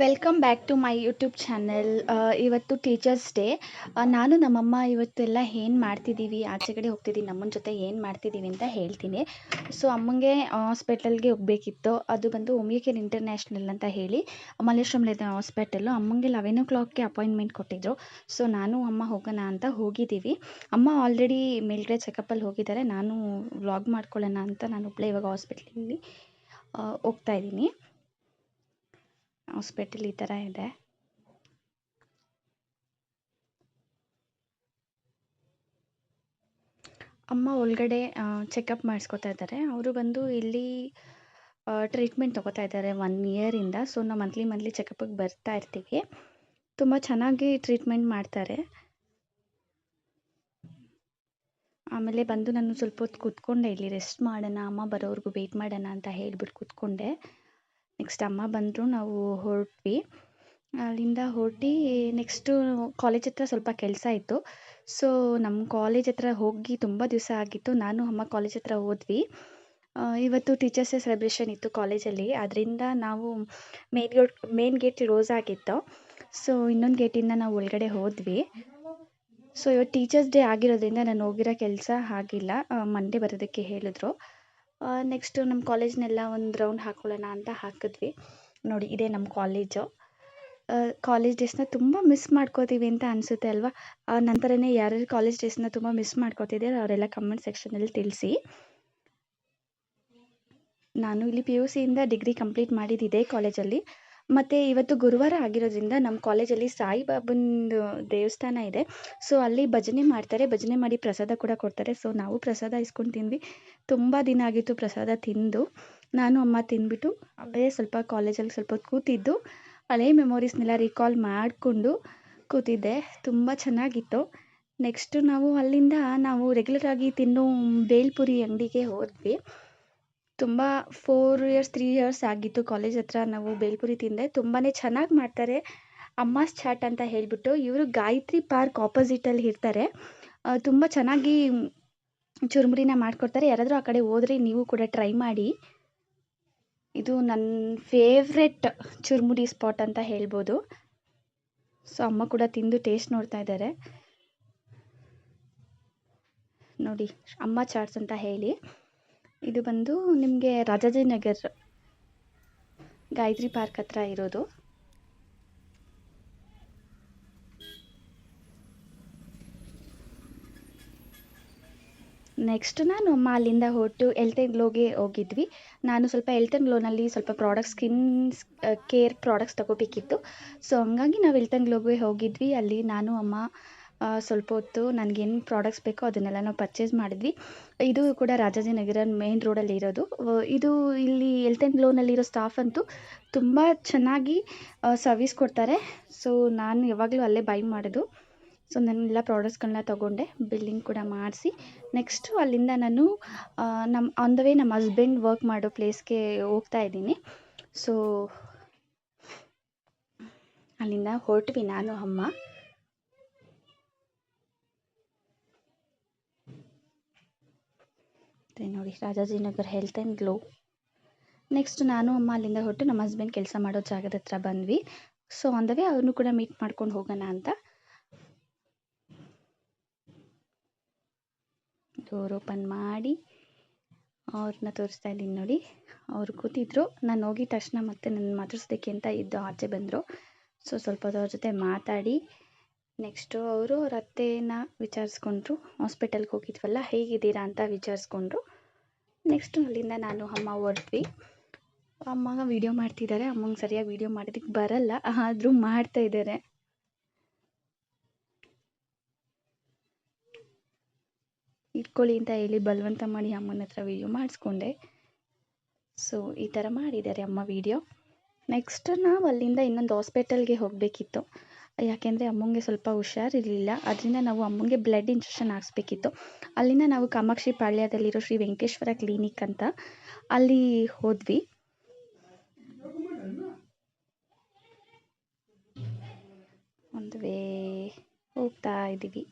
Welcome back to my YouTube channel. ಇವತ್ತು teachers day. ನಾನು ನಮ್ಮಮ್ಮ ಇವತ್ತೆಲ್ಲ ಏನು ಮಾಡ್ತಿದ್ದೀವಿ, ಆಚೆ ಕಡೆ ಹೋಗ್ತಿದ್ದೀವಿ, ನಮ್ಮನ ಜೊತೆ ಏನು ಮಾಡ್ತಿದ್ದೀವಿ ಅಂತ ಹೇಳ್ತೀನಿ. ಸೊ ಅಮ್ಮಂಗೆ ಹಾಸ್ಪಿಟಲ್ಗೆ ಹೋಗಬೇಕಿತ್ತು. ಅದು ಬಂದು ಓಮಿಯೋ ಕೇರ್ ಇಂಟರ್ನ್ಯಾಷನಲ್ ಅಂತ ಹೇಳಿ ಮಲ್ಲೇಶ್ವರಂಲಿದೆ ಹಾಸ್ಪಿಟಲ್ಲು. ಅಮ್ಮಂಗೆ 11 o'clockಗೆ ಅಪಾಯಿಂಟ್ಮೆಂಟ್ ಕೊಟ್ಟಿದ್ರು. ಸೊ ನಾನು ಅಮ್ಮ ಹೋಗೋಣ ಅಂತ ಹೋಗಿದ್ದೀವಿ. ಅಮ್ಮ ಆಲ್ರೆಡಿ ಮೇಲ್ಗಡೆ ಚೆಕಪ್ಪಲ್ಲಿ ಹೋಗಿದ್ದಾರೆ. ನಾನು ವ್ಲಾಗ್ ಮಾಡ್ಕೊಳ್ಳೋಣ ಅಂತ ನಾನು ಒಬ್ಬಳೇ ಇವಾಗ ಹಾಸ್ಪಿಟ್ಲಲ್ಲಿ ಹೋಗ್ತಾ ಇದ್ದೀನಿ. ಹಾಸ್ಪಿಟಲ್ ಈ ಥರ ಇದೆ. ಅಮ್ಮ ಒಳಗಡೆ ಚೆಕಪ್ ಮಾಡಿಸ್ಕೊತಾ ಇದ್ದಾರೆ. ಅವರು ಬಂದು ಇಲ್ಲಿ ಟ್ರೀಟ್ಮೆಂಟ್ ತೊಗೋತಾ ಇದ್ದಾರೆ 1 ಇಯರಿಂದ. ಸೊ ನಾವು ಮಂತ್ಲಿ ಚೆಕಪ್ಪಿಗೆ ಬರ್ತಾ ಇರ್ತೀವಿ. ತುಂಬ ಚೆನ್ನಾಗಿ ಟ್ರೀಟ್ಮೆಂಟ್ ಮಾಡ್ತಾರೆ. ಆಮೇಲೆ ಬಂದು ನಾನು ಸ್ವಲ್ಪ ಹೊತ್ತು ಕೂತ್ಕೊಂಡೆ, ಇಲ್ಲಿ ರೆಸ್ಟ್ ಮಾಡೋಣ, ಅಮ್ಮ ಬರೋವರೆಗೂ ವೆಯ್ಟ್ ಮಾಡೋಣ ಅಂತ ಹೇಳ್ಬಿಟ್ಟು ಕೂತ್ಕೊಂಡೆ. ನೆಕ್ಸ್ಟ್ ಅಮ್ಮ ಬಂದರು, ನಾವು ಹೊರಟ್ವಿ. ಅಲ್ಲಿಂದ ಹೊರಟು ನೆಕ್ಸ್ಟು ಕಾಲೇಜ್ ಹತ್ರ ಸ್ವಲ್ಪ ಕೆಲಸ ಇತ್ತು. ಸೊ ನಮ್ಮ ಕಾಲೇಜ್ ಹತ್ರ ಹೋಗಿ ತುಂಬ ದಿವಸ ಆಗಿತ್ತು. ನಾನು ಅಮ್ಮ ಕಾಲೇಜ್ ಹತ್ರ ಹೋದ್ವಿ. ಇವತ್ತು ಟೀಚರ್ಸ್ ಡೇ ಸೆಲೆಬ್ರೇಷನ್ ಇತ್ತು ಕಾಲೇಜಲ್ಲಿ. ಅದರಿಂದ ನಾವು ಮೇನ್ ಗೇಟ್ ಕ್ಲೋಸ್ ಆಗಿತ್ತು. ಸೊ ಇನ್ನೊಂದು ಗೇಟಿಂದ ನಾವು ಒಳಗಡೆ ಹೋದ್ವಿ. ಸೊ ಇವತ್ತು ಟೀಚರ್ಸ್ ಡೇ ಆಗಿರೋದ್ರಿಂದ ನಾನು ಹೋಗಿರೋ ಕೆಲಸ ಆಗಿಲ್ಲ. ಮಂಡೇ ಬರೋದಕ್ಕೆ ಹೇಳಿದ್ರು. ನೆಕ್ಸ್ಟು ನಮ್ಮ ಕಾಲೇಜ್ನೆಲ್ಲ ಒಂದು ರೌಂಡ್ ಹಾಕ್ಕೊಳ್ಳೋಣ ಅಂತ ಹಾಕಿದ್ವಿ. ನೋಡಿ, ಇದೇ ನಮ್ಮ ಕಾಲೇಜು. ಕಾಲೇಜ್ ಡೇಸ್ನ ತುಂಬ ಮಿಸ್ ಮಾಡ್ಕೋತೀವಿ ಅಂತ ಅನಿಸುತ್ತೆ ಅಲ್ವಾ? ನಂತರನೇ ಯಾರ್ಯಾರು ಕಾಲೇಜ್ ಡೇಸ್ನ ತುಂಬ ಮಿಸ್ ಮಾಡ್ಕೋತಿದ್ದೀರ ಅವರೆಲ್ಲ ಕಮೆಂಟ್ ಸೆಕ್ಷನಲ್ಲಿ ತಿಳಿಸಿ. ನಾನು ಇಲ್ಲಿ PUCಯಿಂದ ಡಿಗ್ರಿ ಕಂಪ್ಲೀಟ್ ಮಾಡಿದ್ದು ಇದೇ ಕಾಲೇಜಲ್ಲಿ. ಮತ್ತು ಇವತ್ತು ಗುರುವಾರ ಆಗಿರೋದ್ರಿಂದ ನಮ್ಮ ಕಾಲೇಜಲ್ಲಿ ಸಾಯಿಬಾಬಂದು ದೇವಸ್ಥಾನ ಇದೆ. ಸೊ ಅಲ್ಲಿ ಭಜನೆ ಮಾಡ್ತಾರೆ. ಭಜನೆ ಮಾಡಿ ಪ್ರಸಾದ ಕೂಡ ಕೊಡ್ತಾರೆ. ಸೊ ನಾವು ಪ್ರಸಾದ ಇಸ್ಕೊಂಡು ತಿಂದ್ವಿ. ತುಂಬ ದಿನ ಆಗಿತ್ತು ಪ್ರಸಾದ ತಿಂದು. ನಾನು ಅಮ್ಮ ತಿಂದ್ಬಿಟ್ಟು ಅದೇ ಸ್ವಲ್ಪ ಕಾಲೇಜಲ್ಲಿ ಸ್ವಲ್ಪ ಹೊತ್ತು ಕೂತಿದ್ದು, ಹಳೇ ಮೆಮೊರೀಸ್ನೆಲ್ಲ ರಿಕಾಲ್ ಮಾಡಿಕೊಂಡು ಕೂತಿದ್ದೆ. ತುಂಬ ಚೆನ್ನಾಗಿತ್ತು. ನೆಕ್ಸ್ಟು ಅಲ್ಲಿಂದ ನಾವು ರೆಗ್ಯುಲರಾಗಿ ತಿನ್ನೋ ಬೇಲ್ಪುರಿ ಅಂಗಡಿಗೆ ಹೋದ್ವಿ. ತುಂಬ 3 ಇಯರ್ಸ್ ಆಗಿತ್ತು ಕಾಲೇಜ್ ಹತ್ರ ನಾವು ಬೇಲ್ಪುರಿ ತಿಂದೆ. ತುಂಬಾ ಚೆನ್ನಾಗಿ ಮಾಡ್ತಾರೆ. ಅಮ್ಮಾಸ್ ಚಾಟ್ ಅಂತ ಹೇಳಿಬಿಟ್ಟು, ಇವರು ಗಾಯತ್ರಿ ಪಾರ್ಕ್ ಆಪೋಸಿಟಲ್ಲಿ ಇರ್ತಾರೆ. ತುಂಬ ಚೆನ್ನಾಗಿ ಚುರುಮುರಿನ ಮಾಡಿಕೊಡ್ತಾರೆ. ಯಾರಾದರೂ ಆ ಕಡೆ ಹೋದರೆ ನೀವು ಕೂಡ ಟ್ರೈ ಮಾಡಿ. ಇದು ನನ್ನ ಫೇವ್ರೆಟ್ ಚುರುಮುರಿ ಸ್ಪಾಟ್ ಅಂತ ಹೇಳ್ಬೋದು. ಸೊ ಅಮ್ಮ ಕೂಡ ತಿಂದು ಟೇಸ್ಟ್ ನೋಡ್ತಾ ಇದ್ದಾರೆ. ನೋಡಿ, ಅಮ್ಮ ಚಾಟ್ಸ್ ಅಂತ ಹೇಳಿ. ಇದು ಬಂದು ನಿಮಗೆ ರಾಜಾಜಿನಗರ್ ಗಾಯತ್ರಿ ಪಾರ್ಕ್ ಹತ್ರ ಇರೋದು. ನೆಕ್ಸ್ಟ್ ನಾನು ಅಮ್ಮ ಅಲ್ಲಿಂದ ಹೊರಟು ಹೆಲ್ತ್ ಆ್ಯಂಡ್ ಗ್ಲೋಗೆ ಹೋಗಿದ್ವಿ. ನಾನು ಸ್ವಲ್ಪ ಹೆಲ್ತ್ ಆ್ಯಂಡ್ ಗ್ಲೋನಲ್ಲಿ ಸ್ವಲ್ಪ ಸ್ಕಿನ್ ಕೇರ್ ಪ್ರಾಡಕ್ಟ್ಸ್ ತೊಗೋಬೇಕಿತ್ತು. ಸೊ ಹಂಗಾಗಿ ನಾವು ಹೆಲ್ತ್ ಆ್ಯಂಡ್ ಗ್ಲೋಗೆ ಹೋಗಿದ್ವಿ. ಅಲ್ಲಿ ನಾನು ಅಮ್ಮ ಸ್ವಲ್ಪ ಹೊತ್ತು ನನಗೇನು ಪ್ರಾಡಕ್ಟ್ಸ್ ಬೇಕೋ ಅದನ್ನೆಲ್ಲ ನಾವು ಪರ್ಚೇಸ್ ಮಾಡಿದ್ವಿ. ಇದು ಕೂಡ ರಾಜಾಜಿನಗರ ಮೇನ್ ರೋಡಲ್ಲಿ ಇರೋದು. ಇದು ಇಲ್ಲಿ ಹೆಲ್ತ್ ಆ್ಯಂಡ್ ಗ್ಲೋನಲ್ಲಿರೋ ಸ್ಟಾಫ್ ಅಂತೂ ತುಂಬ ಚೆನ್ನಾಗಿ ಸರ್ವಿಸ್ ಕೊಡ್ತಾರೆ. ಸೊ ನಾನು ಯಾವಾಗಲೂ ಅಲ್ಲೇ ಬೈ ಮಾಡೋದು. ಸೊ ನಾನೆಲ್ಲ ಪ್ರಾಡಕ್ಟ್ಸ್ಗಳನ್ನ ತೊಗೊಂಡೆ, ಬಿಲ್ಲಿಂಗ್ ಕೂಡ ಮಾಡಿಸಿ ನೆಕ್ಸ್ಟು ಅಲ್ಲಿಂದ ನಾನು ಆನ್ ದ ವೇ ನಮ್ಮ ಹಸ್ಬೆಂಡ್ ವರ್ಕ್ ಮಾಡೋ ಪ್ಲೇಸ್ಗೆ ಹೋಗ್ತಾ ಇದ್ದೀನಿ. ಸೊ ಅಲ್ಲಿಂದ ಹೊರಟ್ವಿ ನಾನು ಅಮ್ಮ. ನೋಡಿ, Rajajinagar health and glow. Next ನಾನು ಅಮ್ಮ ಅಲ್ಲಿಂದ ಹೊರಟು ನಮ್ಮ ಹಸ್ಬೆಂಡ್ ಕೆಲಸ ಮಾಡೋ ಜಾಗದ ಹತ್ರ ಬಂದ್ವಿ. ಸೊ ಆನ್ ದ ವೇ ಅವ್ರನ್ನೂ ಕೂಡ ಮೀಟ್ ಮಾಡ್ಕೊಂಡು ಹೋಗೋಣ ಅಂತ ಡೋರ್ ಓಪನ್ ಮಾಡಿ ಅವ್ರನ್ನ ತೋರಿಸ್ತಾ ಇದ್ದೀನಿ. ನೋಡಿ, ಅವರು ಕೂತಿದ್ರು. ನಾನು ಹೋಗಿದ ತಕ್ಷಣ ಮತ್ತೆ ನನ್ನ ಮಾತಾಡ್ಸೋದಕ್ಕೆ ಅಂತ ಇದ್ದು ಆಚೆ ಬಂದರು. ಸೊ ಸ್ವಲ್ಪ ಹೊತ್ತು ಅವ್ರ ಜೊತೆ ಮಾತಾಡಿ ನೆಕ್ಸ್ಟು ಅವರು ಅವ್ರ ಅತ್ತೆನ ವಿಚಾರಿಸ್ಕೊಂಡ್ರು. ಹಾಸ್ಪಿಟಲ್ಗೆ ಹೋಗಿದ್ವಲ್ಲ, ಹೇಗಿದ್ದೀರಾ ಅಂತ ವಿಚಾರಿಸ್ಕೊಂಡ್ರು. ನೆಕ್ಸ್ಟು ಅಲ್ಲಿಂದ ನಾನು ಅಮ್ಮ ಹೊರಟ್ವಿ. ಅಮ್ಮ ವೀಡಿಯೋ ಮಾಡ್ತಿದ್ದಾರೆ. ಅಮ್ಮಂಗೆ ಸರಿಯಾಗಿ ವೀಡಿಯೋ ಮಾಡೋದಕ್ಕೆ ಬರಲ್ಲ, ಆದರೂ ಮಾಡ್ತಾ ಇದ್ದಾರೆ. ಇಟ್ಕೊಳ್ಳಿ ಅಂತ ಹೇಳಿ ಬಲವಂತ ಮಾಡಿ ಅಮ್ಮನ ಹತ್ರ ವೀಡಿಯೋ ಮಾಡಿಸ್ಕೊಂಡೆ. ಸೊ ಈ ಥರ ಮಾಡಿದ್ದಾರೆ ಅಮ್ಮ ವೀಡಿಯೋ. ನೆಕ್ಸ್ಟ್ ನಾವು ಅಲ್ಲಿಂದ ಇನ್ನೊಂದು ಹಾಸ್ಪಿಟಲ್ಗೆ ಹೋಗಬೇಕಿತ್ತು. ಯಾಕೆಂದರೆ ಅಮ್ಮಂಗೆ ಸ್ವಲ್ಪ ಹುಷಾರಿರಲಿಲ್ಲ. ಅದರಿಂದ ನಾವು ಅಮ್ಮಂಗೆ ಬ್ಲಡ್ ಇಂಜೆಕ್ಷನ್ ಹಾಕ್ಸ್ಬೇಕಿತ್ತು. ಅಲ್ಲಿಂದ ನಾವು ಕಾಮಾಕ್ಷಿ ಪಾಳ್ಯದಲ್ಲಿರೋ ಶ್ರೀ ವೆಂಕಟೇಶ್ವರ ಕ್ಲಿನಿಕ್ ಅಂತ ಅಲ್ಲಿ ಹೋದ್ವಿ. ಒಂದು ವೇ ಹೋಗ್ತಾ ಇದ್ದೀವಿ.